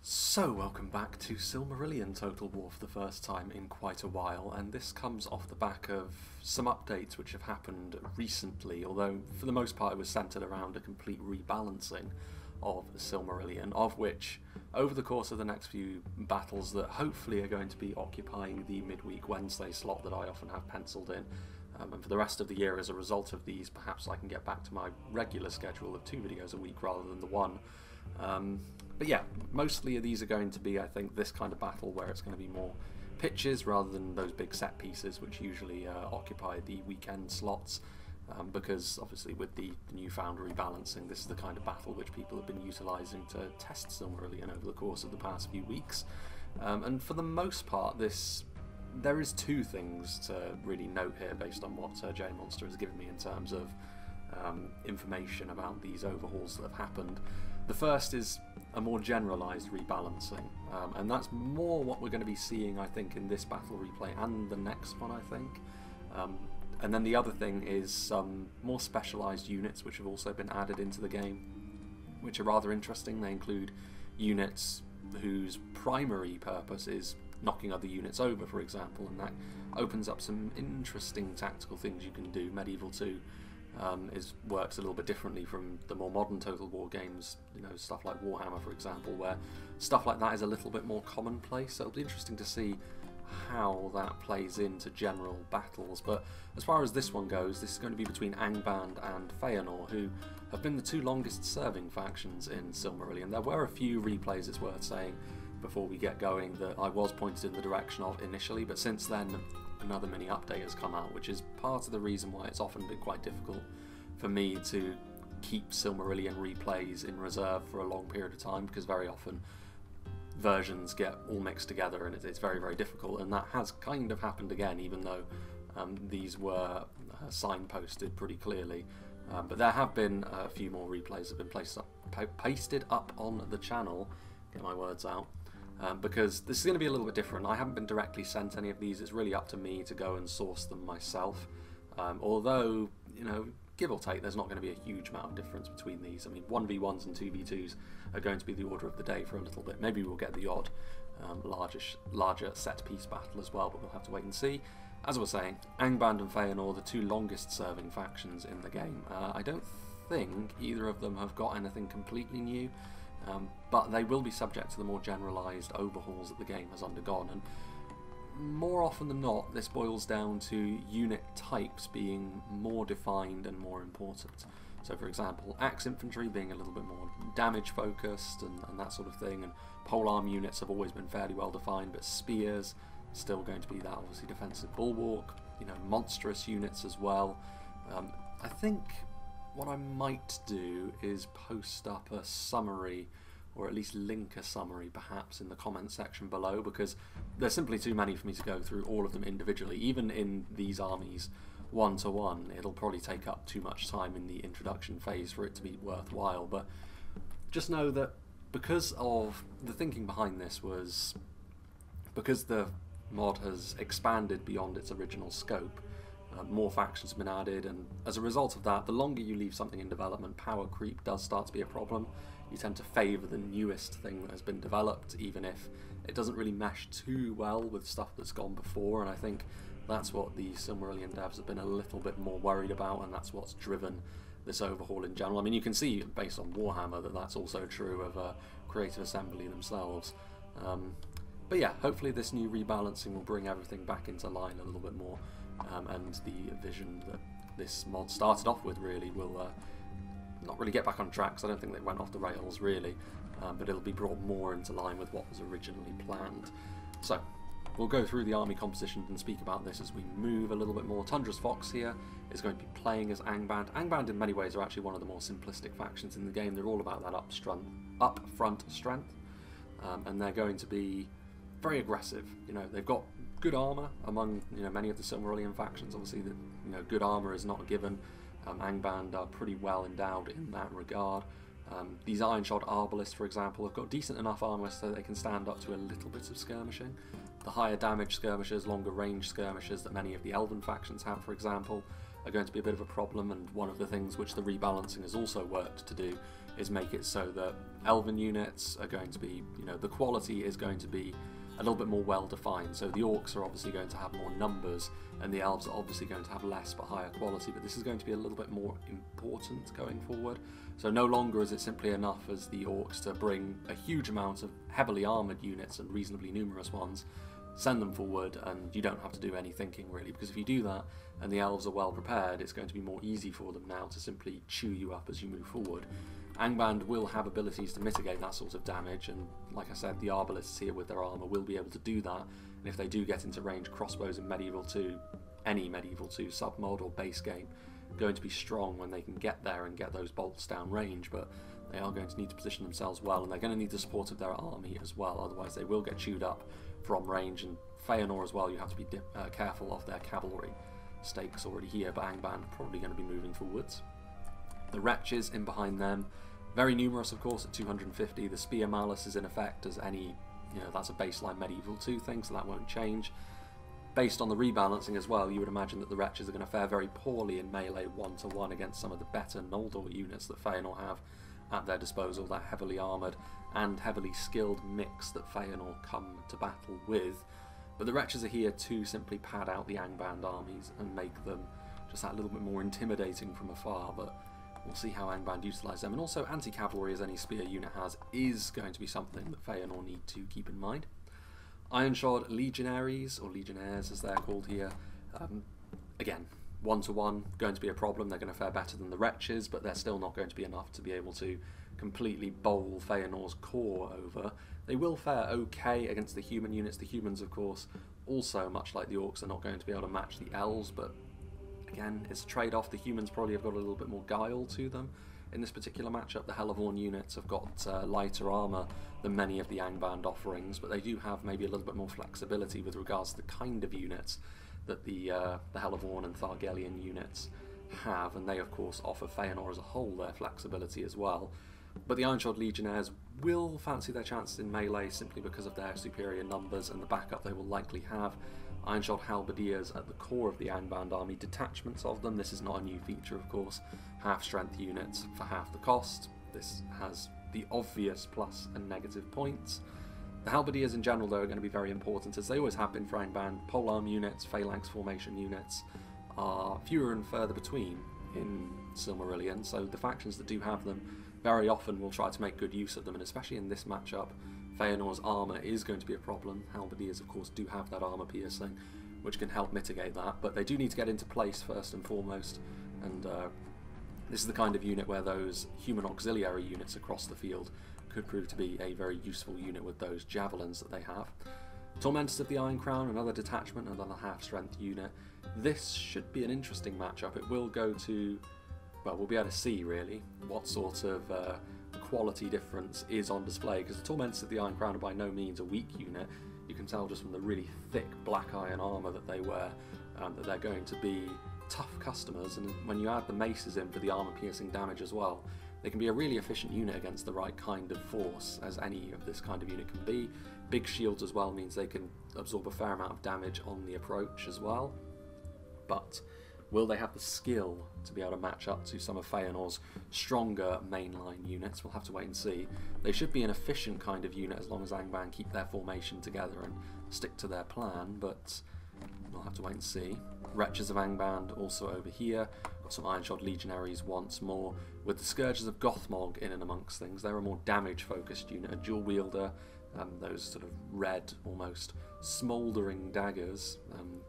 So, welcome back to Silmarillion Total War for the first time in quite a while, and this comes off the back of some updates which have happened recently, although for the most part it was centred around a complete rebalancing of Silmarillion, of which, over the course of the next few battles that hopefully are going to be occupying the midweek Wednesday slot that I often have penciled in, and for the rest of the year as a result of these, perhaps I can get back to my regular schedule of 2 videos a week rather than the one. But yeah, mostly these are going to be, I think, this kind of battle where it's going to be more pitches rather than those big set pieces which usually occupy the weekend slots, because obviously with the newfound rebalancing, this is the kind of battle which people have been utilising to test Silmarillion over the course of the past few weeks. And for the most part, there is two things to really note here based on what J Monster has given me in terms of information about these overhauls that have happened. The first is a more generalised rebalancing, and that's more what we're going to be seeing, I think, in this battle replay and the next one, I think. And then the other thing is some more specialised units which have also been added into the game, which are rather interesting. They include units whose primary purpose is knocking other units over, for example, and that opens up some interesting tactical things you can do. Medieval 2 works a little bit differently from the more modern Total War games, you know, stuff like Warhammer, for example, where stuff like that is a little bit more commonplace. So it'll be interesting to see how that plays into general battles. But as far as this one goes, this is going to be between Angband and Feanor, who have been the two longest serving factions in Silmarillion. There were a few replays, it's worth saying, before we get going, that I was pointed in the direction of initially, but since then another mini update has come out, which is part of the reason why it's often been quite difficult for me to keep Silmarillion replays in reserve for a long period of time, because very often versions get all mixed together and it's very, very difficult, and that has kind of happened again, even though these were signposted pretty clearly. But there have been a few more replays that have been pasted up on the channel, get my words out, because this is going to be a little bit different. I haven't been directly sent any of these, it's really up to me to go and source them myself. Although, you know, give or take, there's not going to be a huge amount of difference between these. I mean, 1v1s and 2v2s are going to be the order of the day for a little bit. Maybe we'll get the odd larger set-piece battle as well, but we'll have to wait and see. As I was saying, Angband and Feanor, the two longest serving factions in the game. I don't think either of them have got anything completely new, but they will be subject to the more generalised overhauls that the game has undergone, and more often than not this boils down to unit types being more defined and more important. So for example, axe infantry being a little bit more damage focused and that sort of thing, and polearm units have always been fairly well defined, but spears still going to be that obviously defensive bulwark, you know, monstrous units as well. I think what I might do is post up a summary, or at least link a summary perhaps in the comment section below, because there's simply too many for me to go through all of them individually. Even in these armies one-to-one, it'll probably take up too much time in the introduction phase for it to be worthwhile. But just know that because of the thinking behind this was because the mod has expanded beyond its original scope, more factions have been added, and as a result of that, the longer you leave something in development, power creep does start to be a problem. You tend to favour the newest thing that has been developed, even if it doesn't really mesh too well with stuff that's gone before, and I think that's what the Silmarillion devs have been a little bit more worried about, and that's what's driven this overhaul in general. I mean, you can see based on Warhammer that that's also true of Creative Assembly themselves. But yeah, hopefully this new rebalancing will bring everything back into line a little bit more, and the vision that this mod started off with really will not really get back on track, because I don't think they went off the rails really, but it'll be brought more into line with what was originally planned. So we'll go through the army composition and speak about this as we move a little bit more. Tundra's Fox here is going to be playing as Angband. Angband in many ways are actually one of the more simplistic factions in the game. They're all about that upfront strength, and they're going to be very aggressive. You know, they've got good armour among, you know, many of the Silmarillion factions. Obviously, you know, good armour is not a given. Angband are pretty well endowed in that regard. These Iron-shod Arbalists, for example, have got decent enough armour so they can stand up to a little bit of skirmishing. The higher damage skirmishers, longer range skirmishers that many of the Elven factions have, for example, are going to be a bit of a problem, and one of the things which the rebalancing has also worked to do is make it so that elven units are going to be, the quality is going to be a little bit more well defined. So the orcs are obviously going to have more numbers, and the elves are obviously going to have less but higher quality, but this is going to be a little bit more important going forward. So no longer is it simply enough as the orcs to bring a huge amount of heavily armoured units and reasonably numerous ones, send them forward, and you don't have to do any thinking really, because if you do that and the elves are well prepared, it's going to be more easy for them now to simply chew you up as you move forward. Angband will have abilities to mitigate that sort of damage, and like I said, the Arbalists here with their armour will be able to do that, and if they do get into range, crossbows in Medieval 2, any Medieval 2 submod or base game, going to be strong when they can get there and get those bolts down range, but they are going to need to position themselves well, and they're going to need the support of their army as well, otherwise they will get chewed up from range. And Feanor as well, you have to be careful of their cavalry. Stakes already here, but Angband probably going to be moving forwards. The Wretches in behind them, very numerous of course at 250. The Spear Malice is in effect as any, that's a baseline Medieval 2 thing, so that won't change. Based on the rebalancing as well, you would imagine that the Wretches are going to fare very poorly in melee 1-to-1 against some of the better Noldor units that Feanor have at their disposal, that heavily armoured and heavily skilled mix that Feanor come to battle with. But the Wretches are here to simply pad out the Angband armies and make them just that little bit more intimidating from afar, but we'll see how Angband utilise them. And also anti-cavalry, as any spear unit has, is going to be something that Feanor need to keep in mind. Ironshod Legionaries, or Legionnaires as they're called here, again, 1-to-1, going to be a problem. They're going to fare better than the Wretches, but they're still not going to be enough to be able to completely bowl Feanor's core over. They will fare okay against the human units. The humans, of course, also, much like the orcs, are not going to be able to match the elves, but again, it's a trade-off. The humans probably have got a little bit more guile to them. In this particular matchup, the Hellborn units have got lighter armour than many of the Angband offerings, but they do have maybe a little bit more flexibility with regards to the kind of units that the Hellborn and Thargelian units have, and they of course offer Feanor as a whole their flexibility as well. But the Ironshod Legionnaires will fancy their chances in melee simply because of their superior numbers and the backup they will likely have. Ironshod Halberdiers at the core of the Angband army, detachments of them. This is not a new feature, of course. Half-strength units for half the cost. This has the obvious plus and negative points. The Halberdiers in general, though, are going to be very important, as they always have been for Angband. Polearm units, phalanx formation units are fewer and further between in Silmarillion, so the factions that do have them very often will try to make good use of them, and especially in this matchup, Feanor's armour is going to be a problem. Halberdiers, of course, do have that armour piercing, which can help mitigate that, but they do need to get into place first and foremost, and this is the kind of unit where those human auxiliary units across the field could prove to be a very useful unit with those javelins that they have. Tormentors of the Iron Crown, another detachment, another half-strength unit. This should be an interesting matchup. It will go to, well, we'll be able to see really what sort of quality difference is on display, because the Tormentors of the Iron Crown are by no means a weak unit. You can tell just from the really thick black iron armour that they wear that they're going to be tough customers, and when you add the maces in for the armour piercing damage as well, they can be a really efficient unit against the right kind of force, as any of this kind of unit can be. Big shields as well means they can absorb a fair amount of damage on the approach as well, but will they have the skill to be able to match up to some of Feanor's stronger mainline units? We'll have to wait and see. They should be an efficient kind of unit as long as Angband keep their formation together and stick to their plan, but we'll have to wait and see. Wretches of Angband also over here. Got some Ironshod Legionaries once more, with the Scourges of Gothmog in and amongst things. They're a more damage-focused unit, a dual wielder, those sort of red, almost smouldering daggers,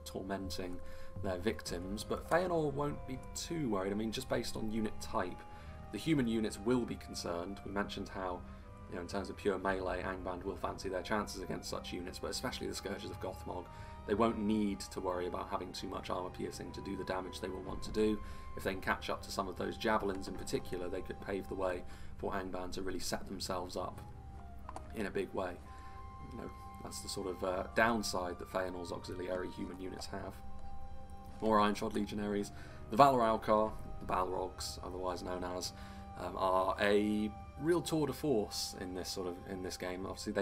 tormenting their victims, but Feanor won't be too worried. I mean, just based on unit type, the human units will be concerned. We mentioned how, in terms of pure melee, Angband will fancy their chances against such units, but especially the Scourges of Gothmog. They won't need to worry about having too much armour piercing to do the damage they will want to do. If they can catch up to some of those javelins in particular, they could pave the way for Angband to really set themselves up in a big way. That's the sort of downside that Feanor's auxiliary human units have. More Ironshod Legionaries. The Valor Alcar, the Balrogs, otherwise known as, are a real tour de force in this game. Obviously,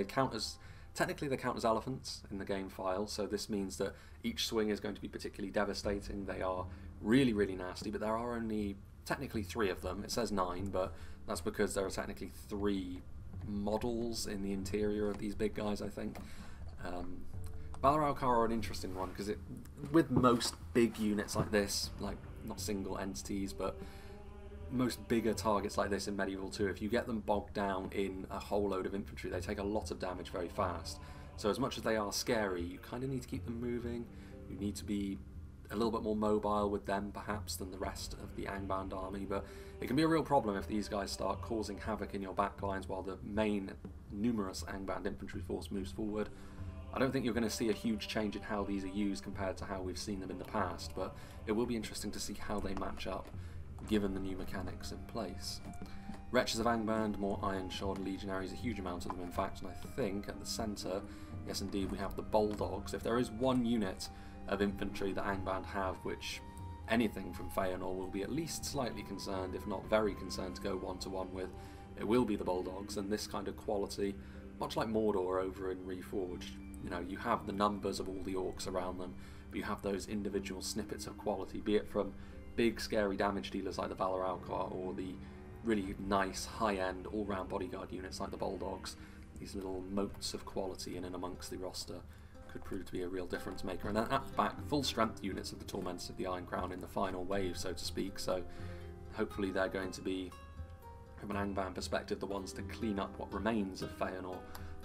technically they count as elephants in the game file, so this means that each swing is going to be particularly devastating. They are Really, really nasty, but there are only technically 3 of them. It says 9, but that's because there are technically 3 models in the interior of these big guys, I think. Balaraukar are an interesting one, because with most big units like this, like not single entities, but most bigger targets like this in Medieval 2, if you get them bogged down in a whole load of infantry, they take a lot of damage very fast. So as much as they are scary, you kind of need to keep them moving. You need to be a little bit more mobile with them, perhaps, than the rest of the Angband army, but it can be a real problem if these guys start causing havoc in your backlines while the main numerous Angband infantry force moves forward. I don't think you're going to see a huge change in how these are used compared to how we've seen them in the past, but it will be interesting to see how they match up given the new mechanics in place. Wretches of Angband, more iron-shod legionaries, a huge amount of them in fact, and I think at the centre, yes indeed, we have the Bulldogs. If there is one unit of infantry that Angband have which anything from Feanor will be at least slightly concerned, if not very concerned, to go one-to-one with, it will be the Bulldogs, and this kind of quality, much like Mordor over in Reforged, you know, you have the numbers of all the orcs around them, but you have those individual snippets of quality, be it from big scary damage dealers like the Balaraukar or the really nice high-end all-round bodyguard units like the Bulldogs. These little motes of quality in and amongst the roster could prove to be a real difference maker. And then at the back, full strength units of the Tormentors of the Iron Crown in the final wave, so to speak, so hopefully they're going to be, from an Angband perspective, the ones to clean up what remains of Feanor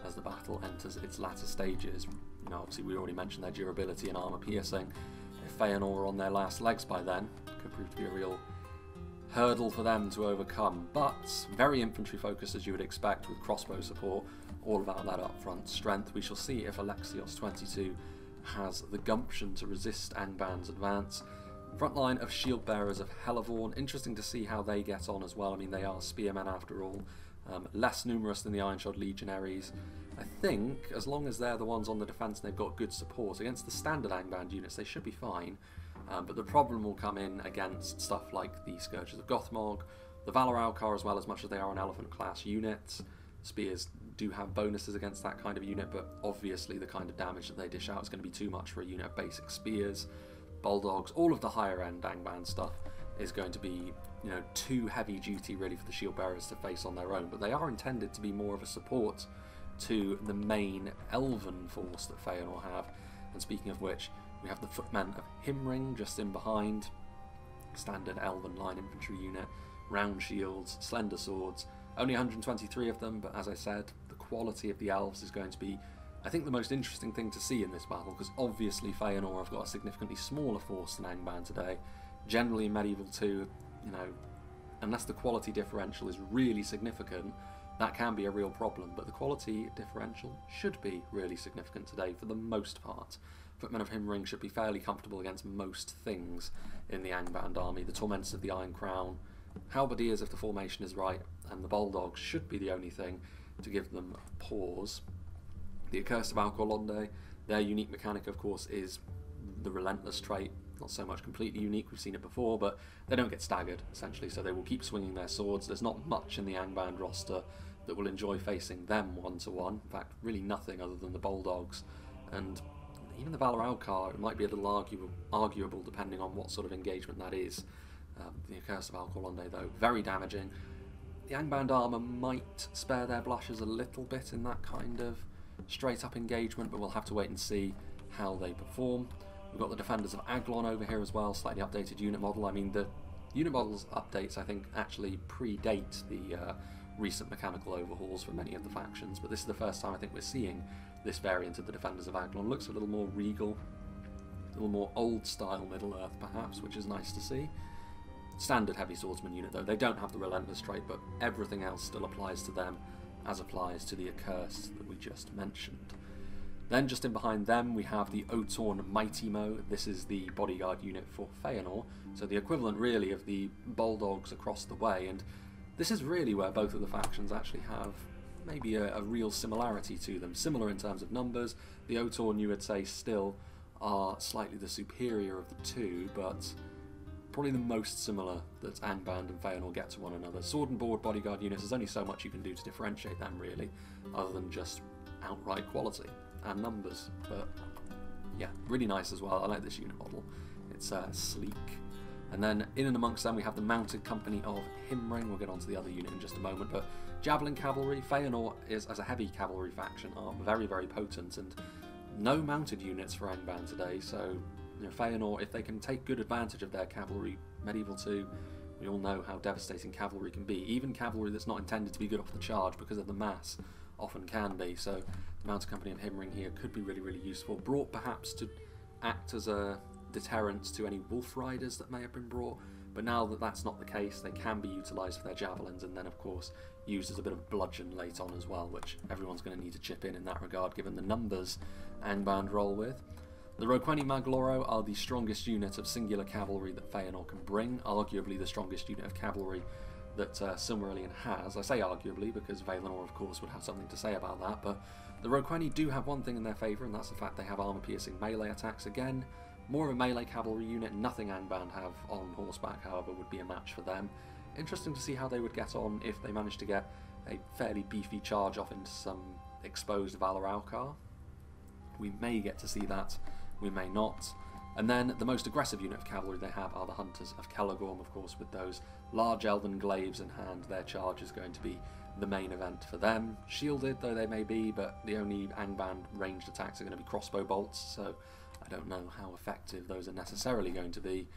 as the battle enters its latter stages. You know, obviously we already mentioned their durability and armour piercing. If Feanor are on their last legs by then, it could prove to be a real hurdle for them to overcome, but very infantry focused as you would expect, with crossbow support, all about that upfront strength. We shall see if Alexios 22 has the gumption to resist Angband's advance. Front line of shield bearers of Hellvorn, interesting to see how they get on as well. I mean, they are spearmen after all, less numerous than the Ironshod legionaries. I think as long as they're the ones on the defence and they've got good support against the standard Angband units, they should be fine. But the problem will come in against stuff like the Scourges of Gothmog, the Balaraukar as well, as much as they are an elephant class unit. Spears do have bonuses against that kind of unit, but obviously the kind of damage that they dish out is going to be too much for a unit of basic spears. Bulldogs, all of the higher end Angband stuff is going to be, you know, too heavy duty really for the shield bearers to face on their own, but they are intended to be more of a support to the main elven force that Feanor have. And speaking of which, we have the footmen of Himring just in behind, standard elven line infantry unit, round shields, slender swords, only 123 of them, but as I said, the quality of the elves is going to be, I think, the most interesting thing to see in this battle, because obviously Feanor have got a significantly smaller force than Angband today. Generally in Medieval 2, you know, unless the quality differential is really significant, that can be a real problem, but the quality differential should be really significant today for the most part. Footmen of Himring should be fairly comfortable against most things in the Angband army. The Tormentors of the Iron Crown, Halberdiers if the formation is right, and the Bulldogs should be the only thing to give them pause. The Accursed of Alcolonde, their unique mechanic of course is the Relentless trait. Not so much completely unique, we've seen it before, but they don't get staggered essentially, so they will keep swinging their swords. There's not much in the Angband roster that will enjoy facing them one-to-one. In fact, really nothing other than the Bulldogs. And even the Balaraukar, it might be a little arguable depending on what sort of engagement that is. The Accursed of Alcolonde though, very damaging. The Angband armour might spare their blushes a little bit in that kind of straight up engagement, but we'll have to wait and see how they perform. We've got the Defenders of Aglon over here as well, slightly updated unit model. I mean, the unit models updates I think actually predate the recent mechanical overhauls for many of the factions, but this is the first time I think we're seeing this variant of the Defenders of Aglon. Looks a little more regal, a little more old style Middle-earth perhaps, which is nice to see. Standard heavy swordsman unit though, they don't have the Relentless trait, but everything else still applies to them as applies to the Accursed that we just mentioned. Then just in behind them we have the Otorn Mighty Mo. This is the bodyguard unit for Feanor, so the equivalent really of the Bulldogs across the way, and this is really where both of the factions actually have maybe a real similarity to them. Similar in terms of numbers. The Otorn, you would say, still are slightly the superior of the two, but probably the most similar that Angband and Feanor get to one another. Sword and board bodyguard units, there's only so much you can do to differentiate them really, other than just outright quality and numbers. But yeah, really nice as well. I like this unit model. It's sleek. And then in and amongst them we have the mounted company of Himring. We'll get onto the other unit in just a moment, but Javelin Cavalry, Feanor is, as a heavy cavalry faction, are very, very potent, and no mounted units for Angband today, so Feanor, if they can take good advantage of their cavalry, Medieval 2, we all know how devastating cavalry can be. Even cavalry that's not intended to be good off the charge because of the mass often can be, so the mounted company of Himring here could be really, really useful, brought perhaps to act as a deterrence to any wolf riders that may have been brought, but now that that's not the case, they can be utilised for their javelins, and then of course used as a bit of bludgeon late on as well, which everyone's going to need to chip in that regard given the numbers Angband roll with. The Roqueni Magloro are the strongest unit of singular cavalry that Feanor can bring, arguably the strongest unit of cavalry that Silmarillion has. I say arguably because Valinor of course would have something to say about that, but the Roqueni do have one thing in their favour, and that's the fact they have armour-piercing melee attacks. Again, more of a melee cavalry unit, nothing Angband have on horseback, however, would be a match for them. Interesting to see how they would get on if they managed to get a fairly beefy charge off into some exposed Valar Aukar. We may get to see that, we may not. And then the most aggressive unit of cavalry they have are the Hunters of Kelagorm, of course, with those large elven glaives in hand. Their charge is going to be the main event for them. Shielded though they may be, but the only Angband ranged attacks are going to be crossbow bolts, so I don't know how effective those are necessarily going to be.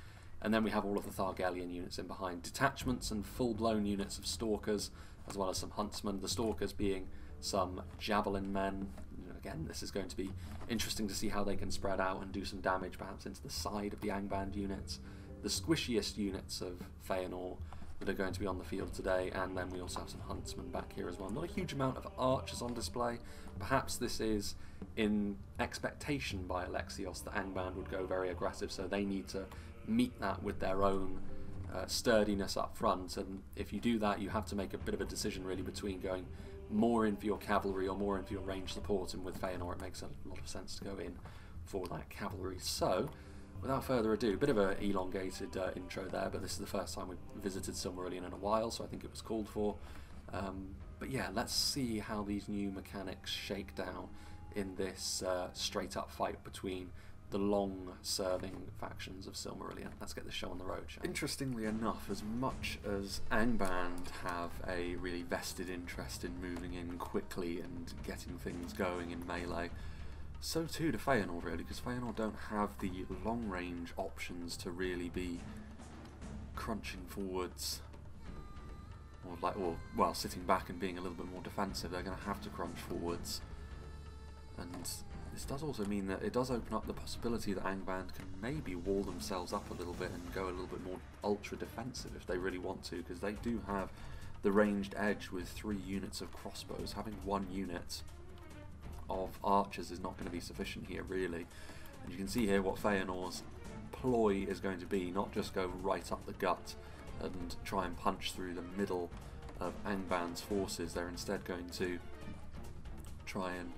And then we have all of the Thargellian units in behind. Detachments and full-blown units of Stalkers, as well as some Huntsmen. The Stalkers being some Javelin men. Again, this is going to be interesting to see how they can spread out and do some damage, perhaps into the side of the Angband units. The squishiest units of Feanor that are going to be on the field today, and then we also have some Huntsmen back here as well. Not a huge amount of archers on display. Perhaps this is in expectation by Alexios that Angband would go very aggressive, so they need to meet that with their own sturdiness up front, and if you do that you have to make a bit of a decision really between going more in for your cavalry or more in for your range support, and with Feanor it makes a lot of sense to go in for that cavalry. So without further ado, a bit of an elongated intro there, but this is the first time we've visited Silmarillion in a while, so I think it was called for. But yeah, let's see how these new mechanics shake down in this straight up fight between the long-serving factions of Silmarillion. Let's get this show on the road, shall we? Interestingly enough, as much as Angband have a really vested interest in moving in quickly and getting things going in melee, so too do Feanor really, because Feanor don't have the long-range options to really be crunching forwards, or sitting back and being a little bit more defensive. They're going to have to crunch forwards, and this does also mean that it does open up the possibility that Angband can maybe wall themselves up a little bit and go a little bit more ultra defensive if they really want to, because they do have the ranged edge with 3 units of crossbows. Having 1 unit of archers is not going to be sufficient here really, and you can see here what Feanor's ploy is going to be, not just go right up the gut and try and punch through the middle of Angband's forces. They're instead going to try and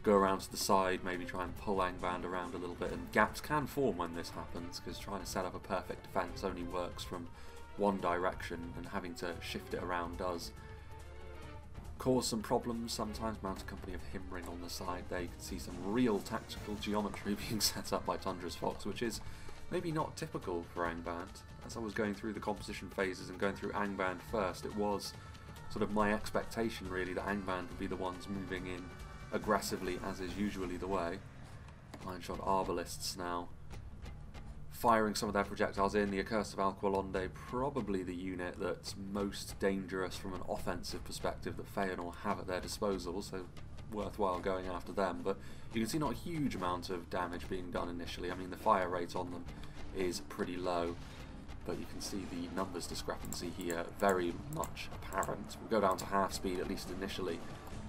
go around to the side, maybe try and pull Angband around a little bit, and gaps can form when this happens, because trying to set up a perfect defense only works from one direction, and having to shift it around does cause some problems. Sometimes mounted company of Himring on the side, they can see some real tactical geometry being set up by Tundra's Fox, which is maybe not typical for Angband. As I was going through the composition phases and going through Angband first, it was sort of my expectation really that Angband would be the ones moving in aggressively, as is usually the way. Iron-shod arbalists now firing some of their projectiles in. The Accursed of Alqualonde, probably the unit that's most dangerous from an offensive perspective that Feanor have at their disposal, so worthwhile going after them. But you can see not a huge amount of damage being done initially. I mean, the fire rate on them is pretty low, but you can see the numbers discrepancy here very much apparent. We'll go down to half speed, at least initially,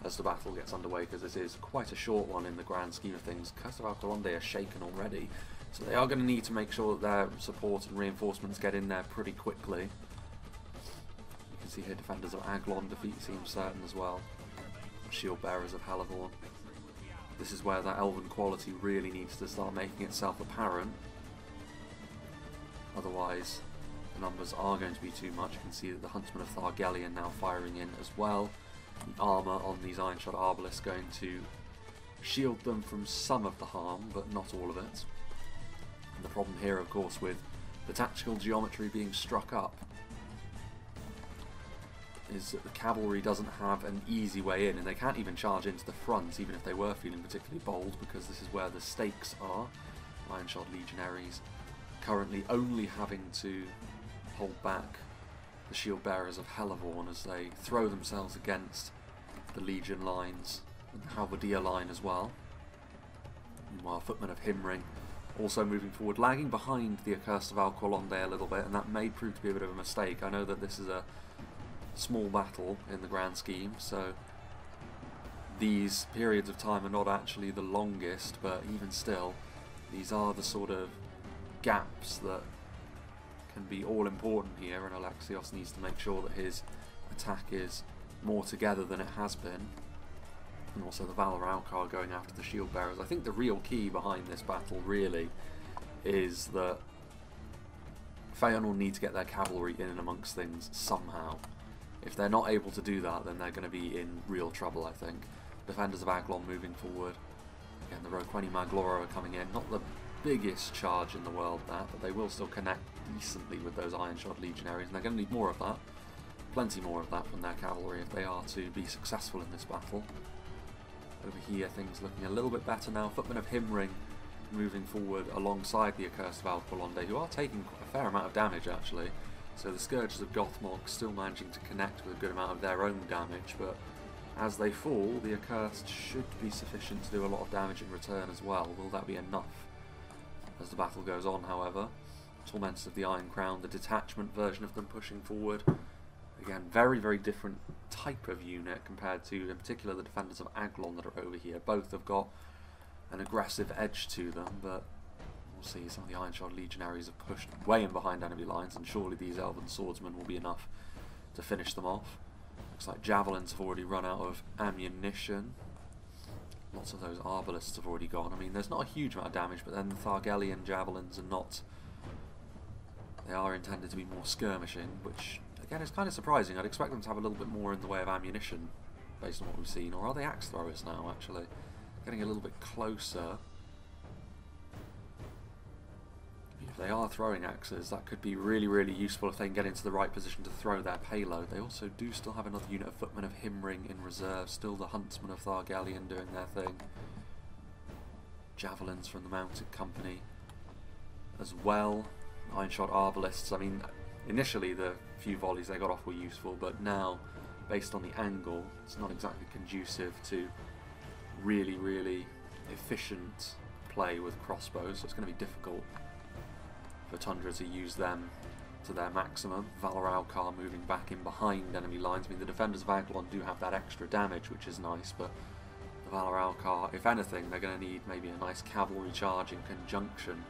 as the battle gets underway, because this is quite a short one in the grand scheme of things. Curse of Alqualonde are shaken already, so they are going to need to make sure that their support and reinforcements get in there pretty quickly. You can see here defenders of Aglon defeat seems certain as well. Shield bearers of Halavorn. This is where that elven quality really needs to start making itself apparent. Otherwise, the numbers are going to be too much. You can see that the Huntsmen of Thargellion now firing in as well. The armour on these Iron-shod arbalists going to shield them from some of the harm, but not all of it. And the problem here, of course, with the tactical geometry being struck up is that the cavalry doesn't have an easy way in, and they can't even charge into the front even if they were feeling particularly bold, because this is where the stakes are. Iron-shod legionaries currently only having to hold back the shield bearers of Hellvorn as they throw themselves against the legion lines and the halberdier line as well. Meanwhile, footmen of Himring also moving forward, lagging behind the Accursed of Alqualonde a little bit, and that may prove to be a bit of a mistake. I know that this is a small battle in the grand scheme, so these periods of time are not actually the longest, but even still, these are the sort of gaps that can be all important here, and Alexios needs to make sure that his attack is more together than it has been. And also the Valor Alcar going after the shield bearers. I think the real key behind this battle really is that Feanor need to get their cavalry in and amongst things somehow. If they're not able to do that, then they're going to be in real trouble, I think. Defenders of Aglon moving forward. Again, the Roqueni Maglora are coming in. Not the biggest charge in the world, but they will still connect decently with those Iron-shod legionaries, and they're going to need more of that. Plenty more of that from their cavalry if they are to be successful in this battle. Over here, things looking a little bit better now. Footmen of Himring moving forward alongside the Accursed of Alqualonde, who are taking a fair amount of damage, actually. So the Scourges of Gothmog still managing to connect with a good amount of their own damage, but as they fall, the Accursed should be sufficient to do a lot of damage in return as well. Will that be enough? As the battle goes on, however, Tormentors of the Iron Crown, the detachment version of them pushing forward. Again, very, very different type of unit compared to, in particular, the Defenders of Aglon that are over here. Both have got an aggressive edge to them, but we'll see. Some of the Iron-shod legionaries have pushed way in behind enemy lines, and surely these elven swordsmen will be enough to finish them off. Looks like javelins have already run out of ammunition. Lots of those arbalists have already gone. I mean, there's not a huge amount of damage, but then the Thargelian javelins are not... They are intended to be more skirmishing, which, again, is kind of surprising. I'd expect them to have a little bit more in the way of ammunition, based on what we've seen. Or are they axe throwers now, actually? Getting a little bit closer. If they are throwing axes, that could be really, really useful if they can get into the right position to throw their payload. They also do still have another unit of footmen of Himring in reserve. Still the huntsmen of Thargelion doing their thing. Javelins from the mounted company as well. Iron-shod arbalists. I mean, initially the few volleys they got off were useful, but now, based on the angle, it's not exactly conducive to really, really efficient play with crossbows, so it's going to be difficult for Tundra to use them to their maximum. Valor Alcar moving back in behind enemy lines. I mean, the Defenders of Aglon do have that extra damage, which is nice, but the Valor Alcar, if anything, they're going to need maybe a nice cavalry charge in conjunction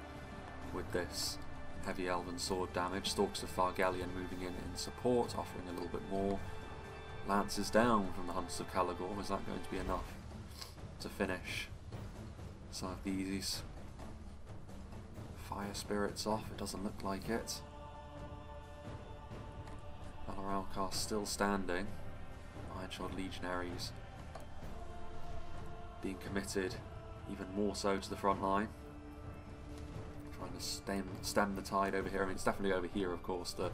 with this heavy elven sword damage. Stalks of Thargelion moving in support, offering a little bit more. Lances down from the Hunters of Caligor. Is that going to be enough to finish some of these fire spirits off? It doesn't look like it. Valor Alcar still standing. Iron-shod legionaries being committed even more so to the front line. Trying to stem the tide over here. I mean, it's definitely over here, of course, that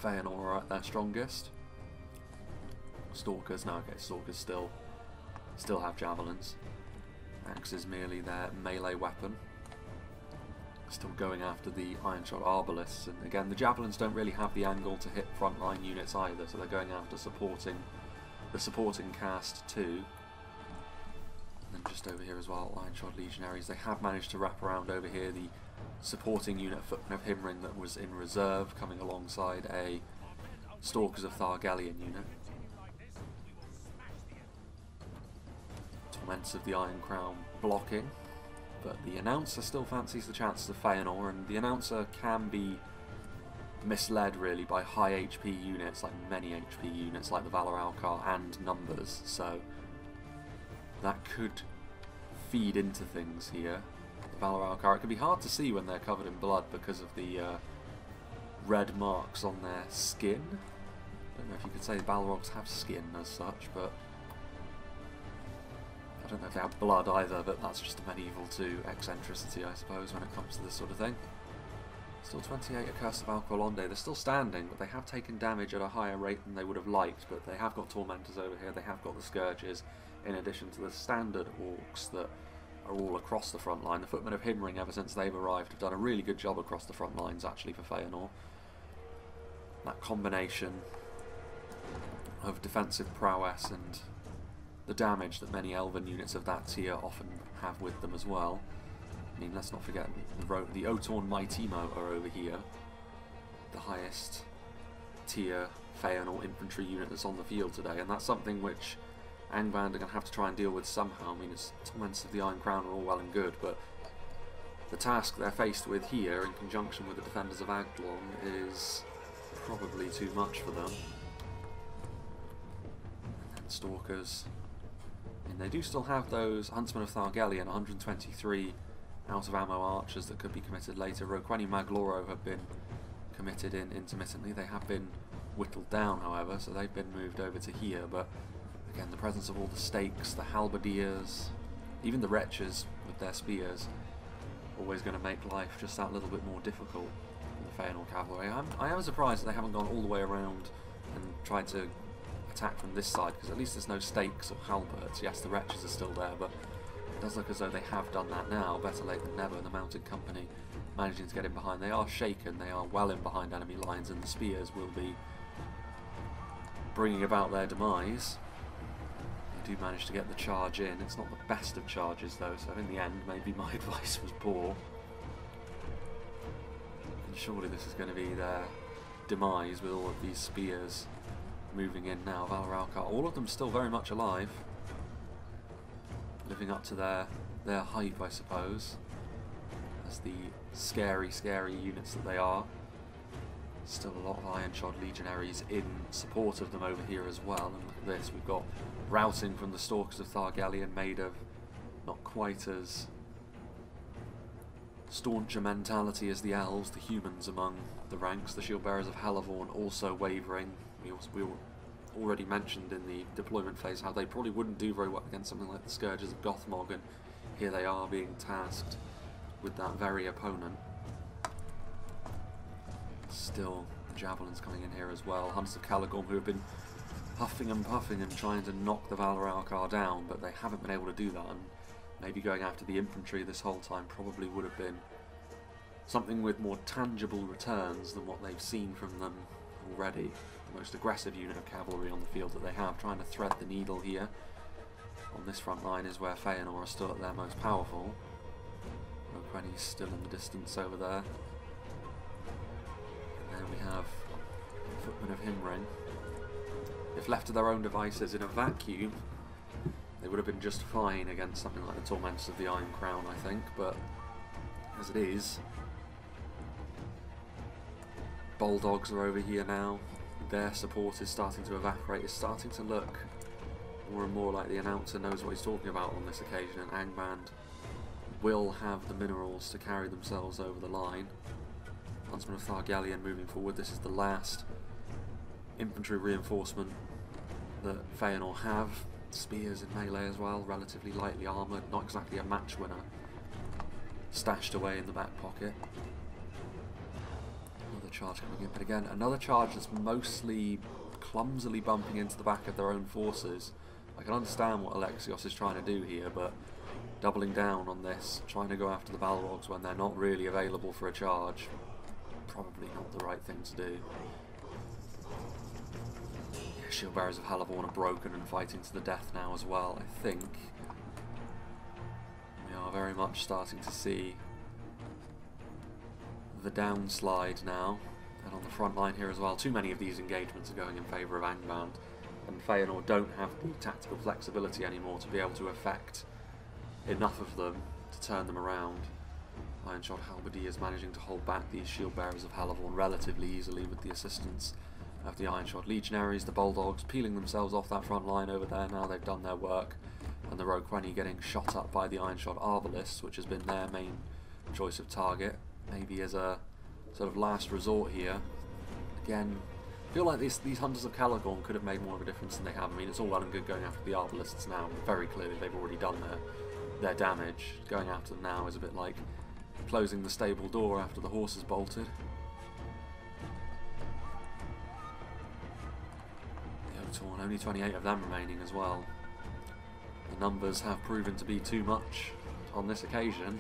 Feanor are at their strongest. Stalkers, no, okay, Stalkers still have javelins. Axe is merely their melee weapon. Still going after the Iron-shod arbalists, and again, the javelins don't really have the angle to hit frontline units either, so they're going after the supporting cast too. And then just over here as well, Iron-shod legionaries. They have managed to wrap around over here the supporting unit Footmen of Himring that was in reserve, coming alongside a Stalkers of Thargelion unit. Tormentors of the Iron Crown blocking, but the announcer still fancies the chances of Feanor, and the announcer can be misled really by high HP units, like many HP units like the Valor Alcar and numbers, so that could feed into things here. The Valor Alcar, it can be hard to see when they're covered in blood because of the red marks on their skin. I don't know if you could say Balrogs have skin as such, but I don't know if they have blood either, but that's just a medieval to eccentricity, I suppose, when it comes to this sort of thing. Still 28 at Curse of Alqualonde. They're still standing, but they have taken damage at a higher rate than they would have liked. But they have got Tormentors over here, they have got the Scourges, in addition to the standard Orcs that are all across the front line. The Footmen of Himring, ever since they've arrived, have done a really good job across the front lines, actually, for Feanor. That combination of defensive prowess and the damage that many Elven units of that tier often have with them as well. I mean, let's not forget the Otorn Mightymo are over here, the highest tier Feanor infantry unit that's on the field today, and that's something which Angband are going to have to try and deal with somehow. I mean, it's Torments of the Iron Crown are all well and good, but the task they're faced with here, in conjunction with the Defenders of Agdlon, is probably too much for them. And Stalkers, I mean, they do still have those Huntsmen of Thargellion, 123 out of ammo archers that could be committed later. Roqueni Magloro have been committed in intermittently. They have been whittled down, however, so they've been moved over to here. But again, the presence of all the stakes, the halberdiers, even the wretches with their spears, always going to make life just that little bit more difficult for the Feanor cavalry. I am surprised that they haven't gone all the way around and tried to attack from this side, because at least there's no stakes or halberds. Yes, the wretches are still there, but it does look as though they have done that now. Better late than never. The mounted company managing to get in behind. They are shaken, they are well in behind enemy lines, and the spears will be bringing about their demise. They do manage to get the charge in. It's not the best of charges though, so in the end maybe my advice was poor. And surely this is going to be their demise with all of these spears moving in now. Valoralcar, all of them still very much alive, living up to their hype, I suppose, as the scary units that they are. Still a lot of Ironshod legionaries in support of them over here as well. And look at this, we've got routing from the Stalkers of Thargellion, made of not quite as staunch a mentality as the elves, the humans among the ranks. The shield bearers of Halavorn also wavering. We already mentioned in the deployment phase how they probably wouldn't do very well against something like the Scourges of Gothmog, and here they are being tasked with that very opponent. Still, javelins coming in here as well. Hunters of Caligorn, who have been huffing and puffing and trying to knock the Valoralcar down, but they haven't been able to do that, and maybe going after the infantry this whole time probably would have been something with more tangible returns than what they've seen from them already. The most aggressive unit of cavalry on the field that they have, trying to thread the needle here. On this front line is where Feanor are still at their most powerful. Roqueni's still in the distance over there. And then we have Footmen of Himring. If left to their own devices in a vacuum, they would have been just fine against something like the Tormentors of the Iron Crown, I think, but as it is, Bulldogs are over here now. Their support is starting to evaporate. It's starting to look more and more like the announcer knows what he's talking about on this occasion, and Angband will have the minerals to carry themselves over the line. Huntsmen of Thargellion moving forward. This is the last infantry reinforcement that Feanor have. Spears in melee as well, relatively lightly armoured, not exactly a match winner. Stashed away in the back pocket. Another charge coming in, but again, another charge that's mostly clumsily bumping into the back of their own forces. I can understand what Alexios is trying to do here, but doubling down on this, trying to go after the Balrogs when they're not really available for a charge, probably not the right thing to do. Yeah, shield bearers of Halavorn are broken and fighting to the death now as well. I think we are very much starting to see the downslide now, and on the front line here as well. Too many of these engagements are going in favour of Angband, and Feanor don't have the tactical flexibility anymore to be able to affect enough of them to turn them around. Ironshod Halberdiers managing to hold back these shield bearers of Halavorn relatively easily with the assistance of the Ironshod Legionaries. The Bulldogs peeling themselves off that front line over there now they've done their work, and the Roqueni getting shot up by the Ironshod Arbalists, which has been their main choice of target, maybe as a sort of last resort here. Again, I feel like these Hunters of Caligorn could have made more of a difference than they have. I mean, it's all well and good going after the Arbalists now, but very clearly they've already done their damage. Going after them now is a bit like closing the stable door after the horses bolted. The Otorn, only 28 of them remaining as well. The numbers have proven to be too much on this occasion,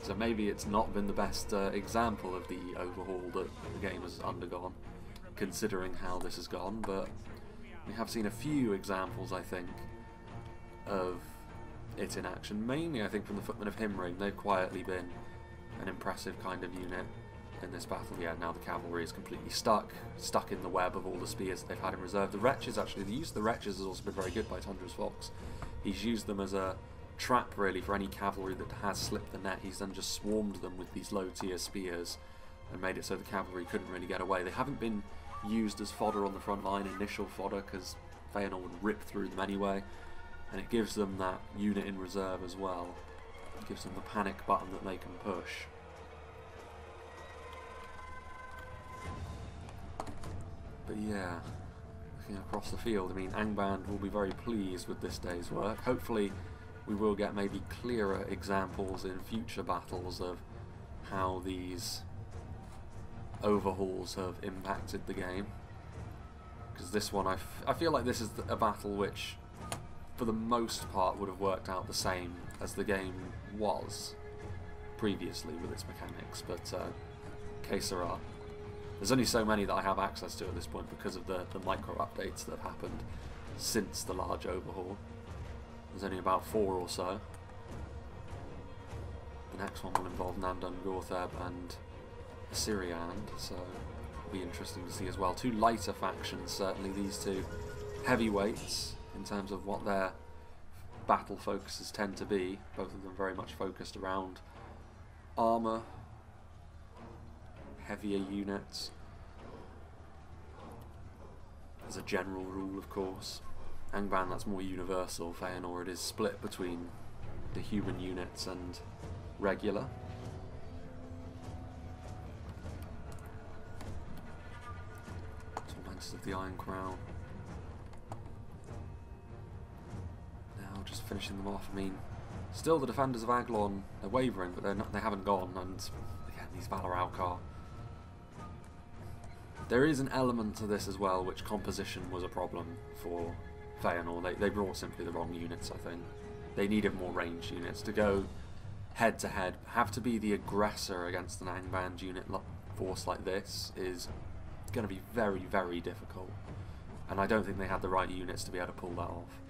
so maybe it's not been the best example of the overhaul that the game has undergone, considering how this has gone, but we have seen a few examples, I think, of it in action. Mainly, I think, from the Footmen of Himring. They've quietly been an impressive kind of unit in this battle. Yeah, now the cavalry is completely stuck in the web of all the spears that they've had in reserve. The Wretches, actually, the use of the Wretches has also been very good by Tundra's Fox. He's used them as a trap, really, for any cavalry that has slipped the net. He's then just swarmed them with these low-tier spears and made it so the cavalry couldn't really get away. They haven't been used as fodder on the front line, initial fodder, because Feanor would rip through them anyway, and it gives them that unit in reserve as well. It gives them the panic button that they can push. But yeah, looking across the field, I mean, Angband will be very pleased with this day's work. Hopefully we will get maybe clearer examples in future battles of how these overhauls have impacted the game. Because this one, I feel like this is a battle which, for the most part, would have worked out the same as the game was previously with its mechanics, but que sera. There's only so many that I have access to at this point because of the micro updates that have happened since the large overhaul. There's only about 4 or so. The next one will involve Nandun Gortheb and Assyriand, so it'll be interesting to see as well. 2 lighter factions, certainly, these 2 heavyweights in terms of what their battle focuses tend to be. Both of them very much focused around armour, heavier units, as a general rule, of course. Angband, that's more universal. Feanor, it is split between the human units and regular. Tormentors of the Iron Crown. Now just finishing them off. I mean, still the Defenders of Aglon, they're wavering, but they haven't gone, and again, these Valar Alcar. There is an element to this as well, which composition was a problem for Feanor. They brought simply the wrong units, I think. They needed more ranged units. To go head to head, have to be the aggressor against an Angband unit force like this is going to be very, very difficult. And I don't think they had the right units to be able to pull that off.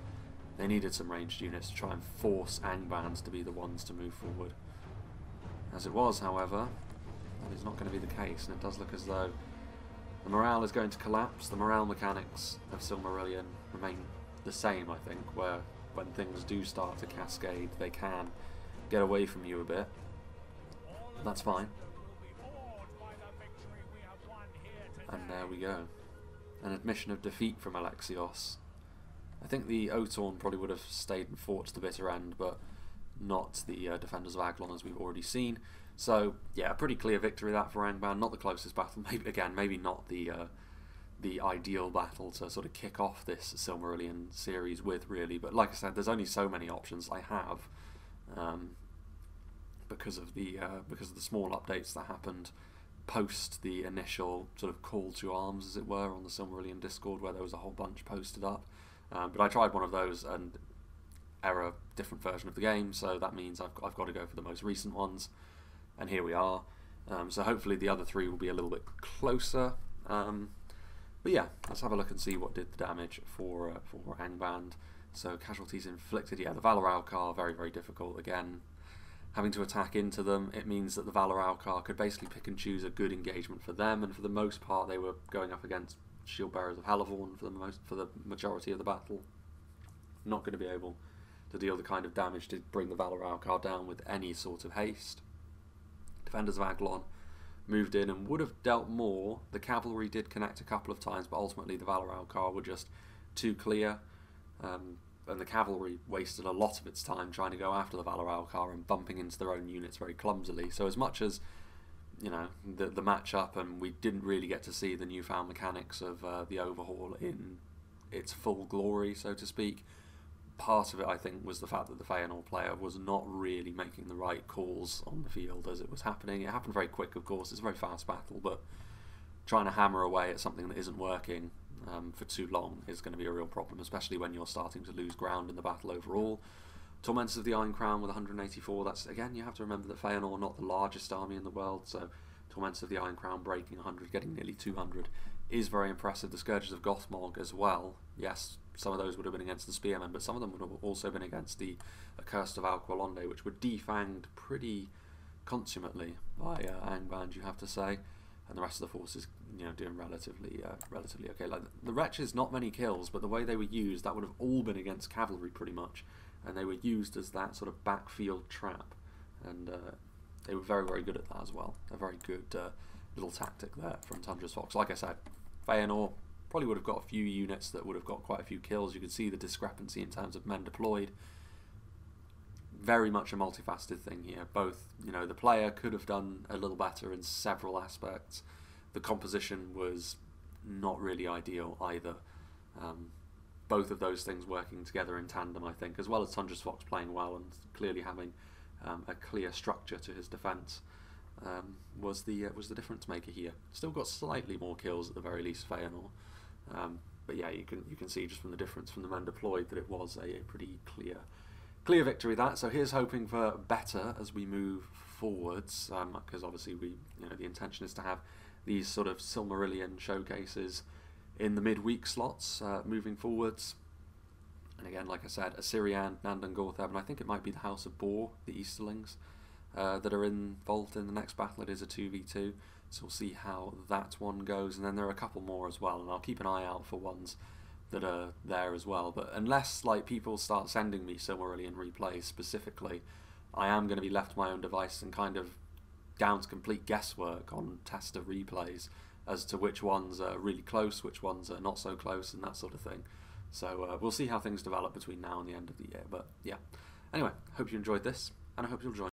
They needed some ranged units to try and force Angbands to be the ones to move forward. As it was, however, that is not going to be the case, and it does look as though the morale is going to collapse. The morale mechanics of Silmarillion remain the same, I think, where when things do start to cascade, they can get away from you a bit. That's fine. And there we go. An admission of defeat from Alexios. I think the Otorn probably would have stayed and fought to the bitter end, but not the Defenders of Aglon, as we've already seen. So yeah, a pretty clear victory that for Angband. Not the closest battle, maybe not the ideal battle to sort of kick off this Silmarillion series with, really. But like I said, there's only so many options I have because of the small updates that happened post the initial sort of call to arms, as it were, on the Silmarillion Discord, where there was a whole bunch posted up. But I tried one of those and error different version of the game, so that means I've got to go for the most recent ones. And here we are. So hopefully the other 3 will be a little bit closer. But yeah, let's have a look and see what did the damage for Angband. So casualties inflicted. Yeah, the Valar Alcar, very, very difficult. Again, having to attack into them, it means that the Valar Alcar could basically pick and choose a good engagement for them, and for the most part they were going up against Shield Bearers of Halavorn for the majority of the battle. Not going to be able to deal the kind of damage to bring the Valar Alcar down with any sort of haste. Defenders of Aglon moved in and would have dealt more. The cavalry did connect a couple of times, but ultimately the Valar Alcar were just too clear, and the cavalry wasted a lot of its time trying to go after the Valar Alcar and bumping into their own units very clumsily. So as much as, you know, the match-up, and we didn't really get to see the newfound mechanics of the overhaul in its full glory, so to speak, part of it, I think, was the fact that the Feanor player was not really making the right calls on the field as it was happening. It happened very quick, of course. It's a very fast battle, but trying to hammer away at something that isn't working for too long is going to be a real problem, especially when you're starting to lose ground in the battle overall. Tormentors of the Iron Crown with 184, that's, again, you have to remember that Feanor not the largest army in the world, so Tormentors of the Iron Crown breaking 100, getting nearly 200 is very impressive. The Scourges of Gothmog as well, yes, some of those would have been against the Spearmen, but some of them would have also been against the Accursed of Alqualonde, which were defanged pretty consummately by Angband, you have to say, and the rest of the forces, you know, doing relatively okay. Like the Wretches, not many kills, but the way they were used, that would have all been against cavalry pretty much, and they were used as that sort of backfield trap, and they were very, very good at that as well. A very good little tactic there from Tundra's Fox. Like I said, Feanor probably would have got a few units that would have got quite a few kills. You could see the discrepancy in terms of men deployed. Very much a multifaceted thing here. Both, you know, the player could have done a little better in several aspects. The composition was not really ideal either. Both of those things working together in tandem, I think, as well as Tundra's Fox playing well and clearly having a clear structure to his defence, was the difference maker here. Still got slightly more kills at the very least, Feanor. But yeah, you can see just from the difference from the men deployed that it was a pretty clear victory. That, so here's hoping for better as we move forwards, because obviously the intention is to have these sort of Silmarillion showcases in the midweek slots moving forwards. And again, like I said, Assyrian, Nandan Gortheb, and I think it might be the House of Boar, the Easterlings, that are involved in the next battle. It is a 2v2, so we'll see how that one goes. And then there are a couple more as well, and I'll keep an eye out for ones that are there as well. But unless like people start sending me Silmarillion replays specifically, I am going to be left to my own device and kind of down to complete guesswork on tester replays as to which ones are really close, which ones are not so close, and that sort of thing. So we'll see how things develop between now and the end of the year. But yeah, anyway, hope you enjoyed this, and I hope you'll join